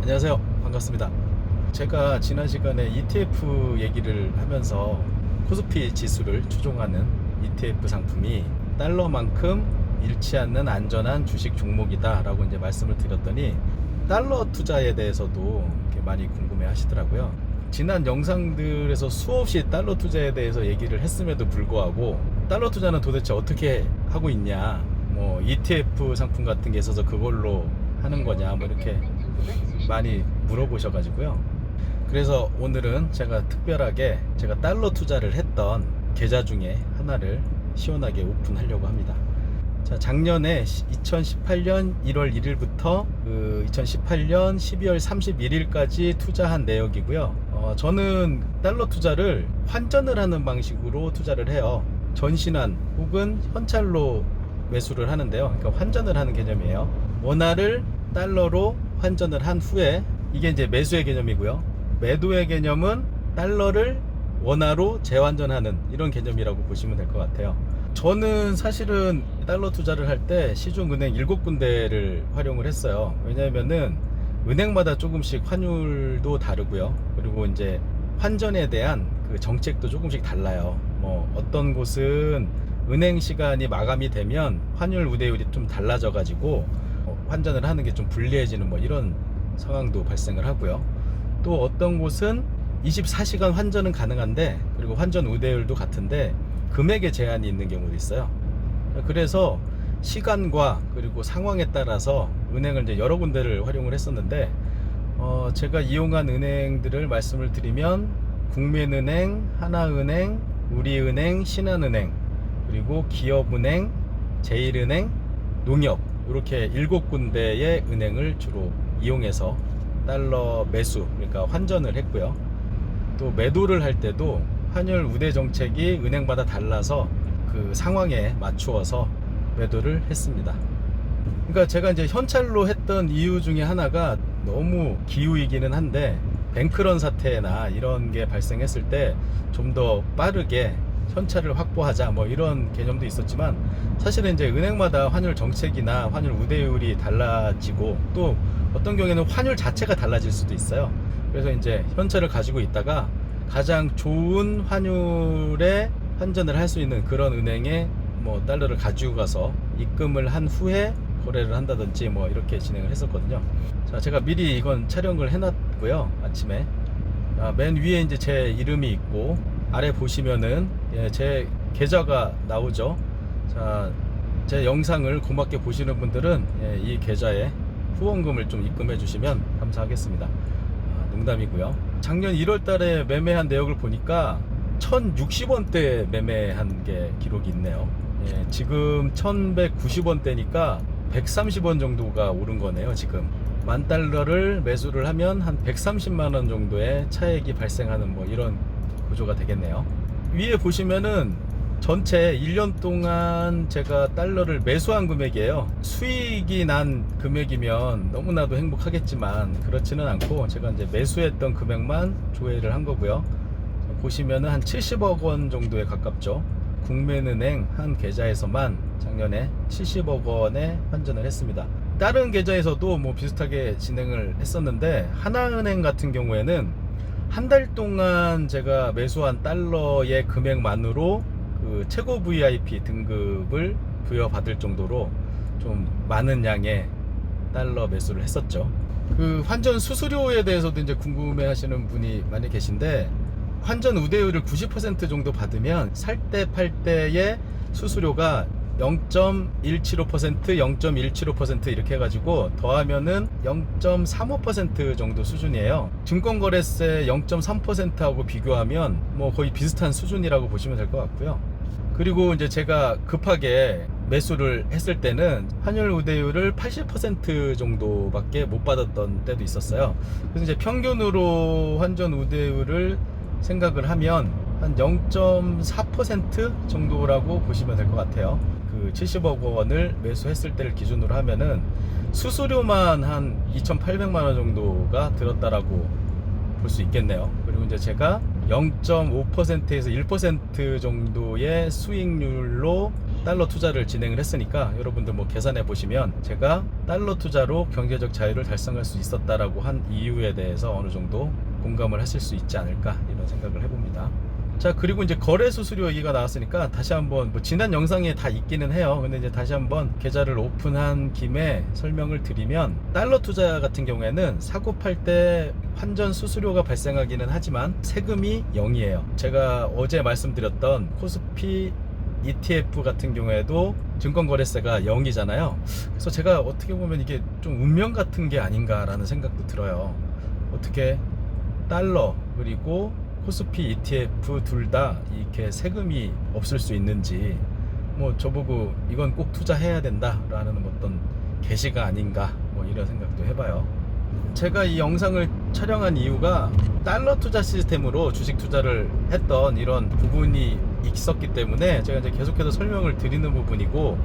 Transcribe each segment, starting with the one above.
안녕하세요. 반갑습니다. 제가 지난 시간에 ETF 얘기를 하면서 코스피 지수를 추종하는 ETF 상품이 달러만큼 잃지 않는 안전한 주식 종목이다 라고 이제 말씀을 드렸더니 달러 투자에 대해서도 이렇게 많이 궁금해 하시더라고요. 지난 영상들에서 수없이 달러 투자에 대해서 얘기를 했음에도 불구하고 달러 투자는 도대체 어떻게 하고 있냐, 뭐 ETF 상품 같은 게 있어서 그걸로 하는 거냐, 뭐 이렇게 많이 물어보셔가지고요. 그래서 오늘은 제가 특별하게 제가 달러 투자를 했던 계좌 중에 하나를 시원하게 오픈하려고 합니다. 자, 작년에 2018년 1월 1일부터 2018년 12월 31일까지 투자한 내역이고요. 저는 달러 투자를 환전을 하는 방식으로 투자를 해요. 전신한 혹은 현찰로 매수를 하는데요. 그러니까 환전을 하는 개념이에요. 원화를 달러로 환전을 한 후에, 이게 이제 매수의 개념이고요. 매도의 개념은 달러를 원화로 재환전하는 이런 개념이라고 보시면 될 것 같아요. 저는 사실은 달러 투자를 할 때 시중은행 7군데를 활용을 했어요. 왜냐면은 은행마다 조금씩 환율도 다르고요. 그리고 이제 환전에 대한 그 정책도 조금씩 달라요. 뭐 어떤 곳은 은행 시간이 마감이 되면 환율 우대율이 좀 달라져 가지고 환전을 하는 게 좀 불리해지는 뭐 이런 상황도 발생을 하고요. 또 어떤 곳은 24시간 환전은 가능한데, 그리고 환전 우대율도 같은데 금액에 제한이 있는 경우도 있어요. 그래서 시간과 그리고 상황에 따라서 은행을 이제 여러 군데를 활용을 했었는데, 제가 이용한 은행들을 말씀을 드리면 국민은행, 하나은행, 우리은행, 신한은행, 그리고 기업은행, 제일은행, 농협, 이렇게 7군데의 은행을 주로 이용해서 달러 매수, 그러니까 환전을 했고요. 또 매도를 할 때도 환율 우대 정책이 은행마다 달라서 그 상황에 맞추어서 매도를 했습니다. 그러니까 제가 이제 현찰로 했던 이유 중에 하나가 너무 기우이기는 한데, 뱅크런 사태나 이런 게 발생했을 때 좀 더 빠르게 현찰을 확보하자, 뭐 이런 개념도 있었지만, 사실은 이제 은행마다 환율 정책이나 환율 우대율이 달라지고 또 어떤 경우에는 환율 자체가 달라질 수도 있어요. 그래서 이제 현찰을 가지고 있다가 가장 좋은 환율에 환전을 할 수 있는 그런 은행에 뭐 달러를 가지고 가서 입금을 한 후에 거래를 한다든지 뭐 이렇게 진행을 했었거든요. 자, 제가 미리 이건 촬영을 해놨고요. 아침에 맨 위에 이제 제 이름이 있고, 아래 보시면은 제 계좌가 나오죠. 자, 제 영상을 고맙게 보시는 분들은 이 계좌에 후원금을 좀 입금해 주시면 감사하겠습니다. 농담이고요. 작년 1월 달에 매매한 내역을 보니까 1060원대 매매한 게 기록이 있네요. 지금 1190원대니까 130원 정도가 오른 거네요. 지금 10,000달러를 매수를 하면 한 130만원 정도의 차액이 발생하는 뭐 이런 구조가 되겠네요. 위에 보시면은 전체 1년 동안 제가 달러를 매수한 금액이에요. 수익이 난 금액이면 너무나도 행복하겠지만 그렇지는 않고, 제가 이제 매수했던 금액만 조회를 한 거고요. 보시면은 한 70억 원 정도에 가깝죠. 국민은행 한 계좌에서만 작년에 70억 원에 환전을 했습니다. 다른 계좌에서도 뭐 비슷하게 진행을 했었는데, 하나은행 같은 경우에는 한 달 동안 제가 매수한 달러의 금액만으로 그 최고 VIP 등급을 부여받을 정도로 좀 많은 양의 달러 매수를 했었죠. 그 환전 수수료에 대해서도 이제 궁금해 하시는 분이 많이 계신데, 환전 우대율을 90% 정도 받으면 살 때 팔 때의 수수료가 0.175%, 0.175% 이렇게 해가지고 더하면은 0.35% 정도 수준이에요. 증권거래세 0.3%하고 비교하면 뭐 거의 비슷한 수준이라고 보시면 될 것 같고요. 그리고 이제 제가 급하게 매수를 했을 때는 환율 우대율을 80% 정도밖에 못 받았던 때도 있었어요. 그래서 이제 평균으로 환전 우대율을 생각을 하면 한 0.4% 정도라고 보시면 될 것 같아요. 그 70억 원을 매수했을 때를 기준으로 하면은 수수료만 한 2,800만 원 정도가 들었다라고 볼 수 있겠네요. 그리고 이제 제가 0.5%에서 1% 정도의 수익률로 달러 투자를 진행을 했으니까 여러분들 뭐 계산해 보시면 제가 달러 투자로 경제적 자유를 달성할 수 있었다라고 한 이유에 대해서 어느 정도 공감을 하실 수 있지 않을까 이런 생각을 해봅니다. 자, 그리고 이제 거래 수수료 얘기가 나왔으니까 다시 한번 뭐 지난 영상에 다 있기는 해요. 근데 이제 다시 한번 계좌를 오픈한 김에 설명을 드리면, 달러 투자 같은 경우에는 사고 팔 때 환전 수수료가 발생하기는 하지만 세금이 0이에요. 제가 어제 말씀드렸던 코스피 ETF 같은 경우에도 증권거래세가 0이잖아요. 그래서 제가 어떻게 보면 이게 좀 운명 같은 게 아닌가라는 생각도 들어요. 어떻게 달러 그리고 코스피 ETF 둘 다 이렇게 세금이 없을 수 있는지, 뭐 저보고 이건 꼭 투자해야 된다라는 어떤 계시가 아닌가 뭐 이런 생각도 해봐요. 제가 이 영상을 촬영한 이유가 달러 투자 시스템으로 주식 투자를 했던 이런 부분이 있었기 때문에 제가 이제 계속해서 설명을 드리는 부분이고,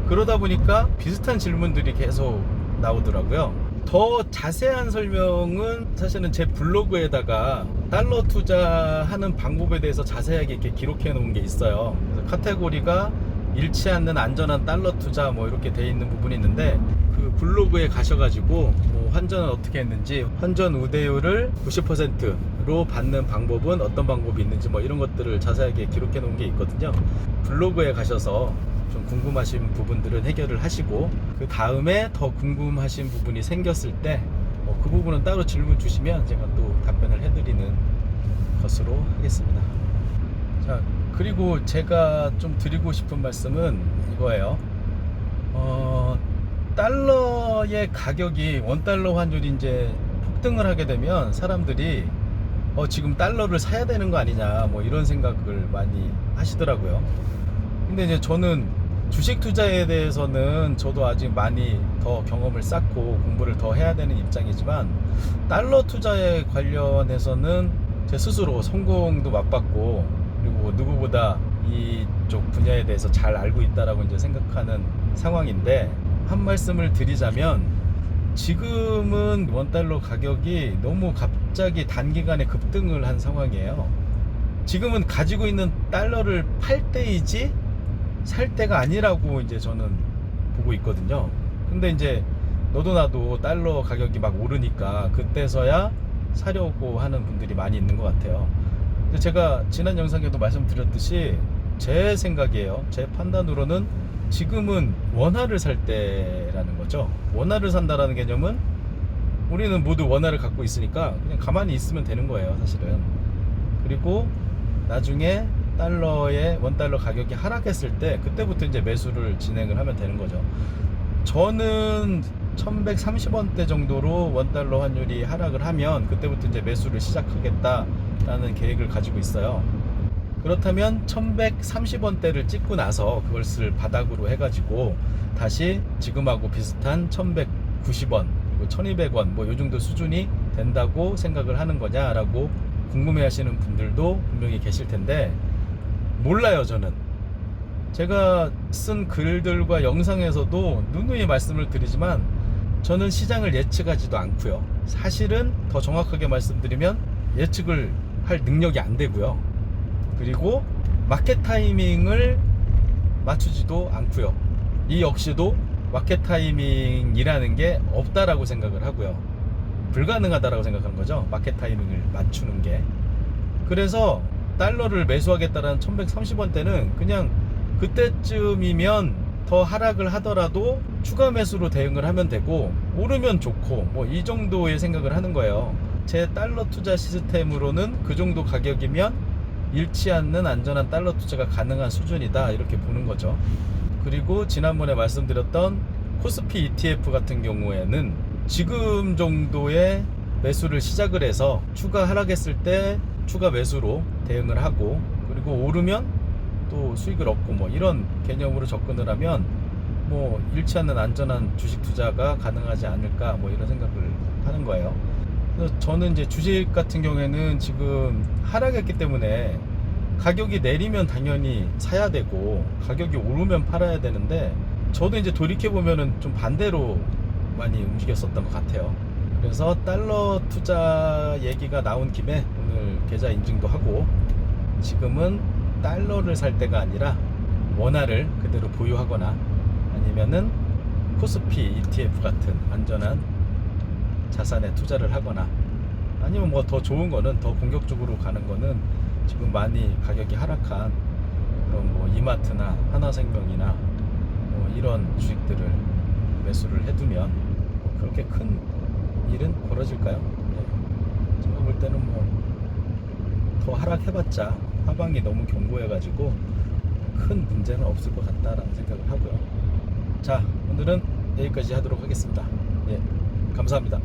그러다 보니까 비슷한 질문들이 계속 나오더라고요. 더 자세한 설명은 사실은 제 블로그에다가 달러 투자하는 방법에 대해서 자세하게 이렇게 기록해 놓은 게 있어요. 그래서 카테고리가 잃지 않는 안전한 달러 투자 뭐 이렇게 돼 있는 부분이 있는데, 그 블로그에 가셔가지고 뭐 환전은 어떻게 했는지, 환전 우대율을 90%로 받는 방법은 어떤 방법이 있는지 뭐 이런 것들을 자세하게 기록해 놓은 게 있거든요. 블로그에 가셔서 좀 궁금하신 부분들은 해결을 하시고, 그 다음에 더 궁금하신 부분이 생겼을 때 그 부분은 따로 질문 주시면 제가 또 답변을 해드리는 것으로 하겠습니다. 자, 그리고 제가 좀 드리고 싶은 말씀은 이거예요. 달러의 가격이 원달러 환율이 이제 폭등을 하게 되면 사람들이 지금 달러를 사야 되는 거 아니냐 뭐 이런 생각을 많이 하시더라고요. 근데 이제 저는 주식 투자에 대해서는 저도 아직 많이 더 경험을 쌓고 공부를 더 해야 되는 입장이지만, 달러 투자에 관련해서는 제 스스로 성공도 맛봤고, 그리고 누구보다 이쪽 분야에 대해서 잘 알고 있다라고 이제 생각하는 상황인데, 한 말씀을 드리자면 지금은 원달러 가격이 너무 갑자기 단기간에 급등을 한 상황이에요. 지금은 가지고 있는 달러를 팔 때이지 살 때가 아니라고 이제 저는 보고 있거든요. 근데 이제 너도 나도 달러 가격이 막 오르니까 그때서야 사려고 하는 분들이 많이 있는 것 같아요. 근데 제가 지난 영상에도 말씀드렸듯이 제 생각이에요. 제 판단으로는 지금은 원화를 살 때라는 거죠. 원화를 산다라는 개념은 우리는 모두 원화를 갖고 있으니까 그냥 가만히 있으면 되는 거예요, 사실은. 그리고 나중에 달러의 원달러 가격이 하락했을 때 그때부터 이제 매수를 진행을 하면 되는 거죠. 저는 1130원대 정도로 원달러 환율이 하락을 하면 그때부터 이제 매수를 시작하겠다라는 계획을 가지고 있어요. 그렇다면 1130원대를 찍고 나서 그것을 바닥으로 해가지고 다시 지금하고 비슷한 1190원 그리고 1200원 뭐 요 정도 수준이 된다고 생각을 하는 거냐라고 궁금해 하시는 분들도 분명히 계실 텐데, 몰라요. 저는 제가 쓴 글들과 영상에서도 누누이 말씀을 드리지만 저는 시장을 예측하지도 않고요. 사실은 더 정확하게 말씀드리면 예측을 할 능력이 안 되고요. 그리고 마켓 타이밍을 맞추지도 않고요. 이 역시도 마켓 타이밍이라는 게 없다라고 생각을 하고요. 불가능하다라고 생각하는 거죠. 마켓 타이밍을 맞추는 게. 그래서 달러를 매수하겠다라는 1130원대는 그냥 그때쯤이면 더 하락을 하더라도 추가 매수로 대응을 하면 되고, 오르면 좋고 뭐 이 정도의 생각을 하는 거예요. 제 달러 투자 시스템으로는 그 정도 가격이면 잃지 않는 안전한 달러 투자가 가능한 수준이다 이렇게 보는 거죠. 그리고 지난번에 말씀드렸던 코스피 ETF 같은 경우에는 지금 정도의 매수를 시작을 해서 추가 하락했을 때 추가 매수로 대응을 하고, 그리고 오르면 또 수익을 얻고 뭐 이런 개념으로 접근을 하면 뭐 잃지 않는 안전한 주식 투자가 가능하지 않을까 뭐 이런 생각을 하는 거예요. 그래서 저는 이제 주식 같은 경우에는 지금 하락했기 때문에 가격이 내리면 당연히 사야 되고 가격이 오르면 팔아야 되는데, 저도 이제 돌이켜보면은 좀 반대로 많이 움직였었던 것 같아요. 그래서 달러 투자 얘기가 나온 김에 오늘 계좌 인증도 하고, 지금은 달러를 살 때가 아니라 원화를 그대로 보유하거나 아니면은 코스피 ETF 같은 안전한 자산에 투자를 하거나 아니면 뭐 더 좋은 거는 더 공격적으로 가는 거는 지금 많이 가격이 하락한 그런 뭐 이마트나 하나생명이나 뭐 이런 주식들을 매수를 해두면 뭐 그렇게 큰 일은 벌어질까요? 네. 제가 볼 때는 뭐 더 하락해봤자 하방이 너무 견고해가지고 큰 문제는 없을 것 같다라는 생각을 하고요. 자, 오늘은 여기까지 하도록 하겠습니다. 예, 감사합니다.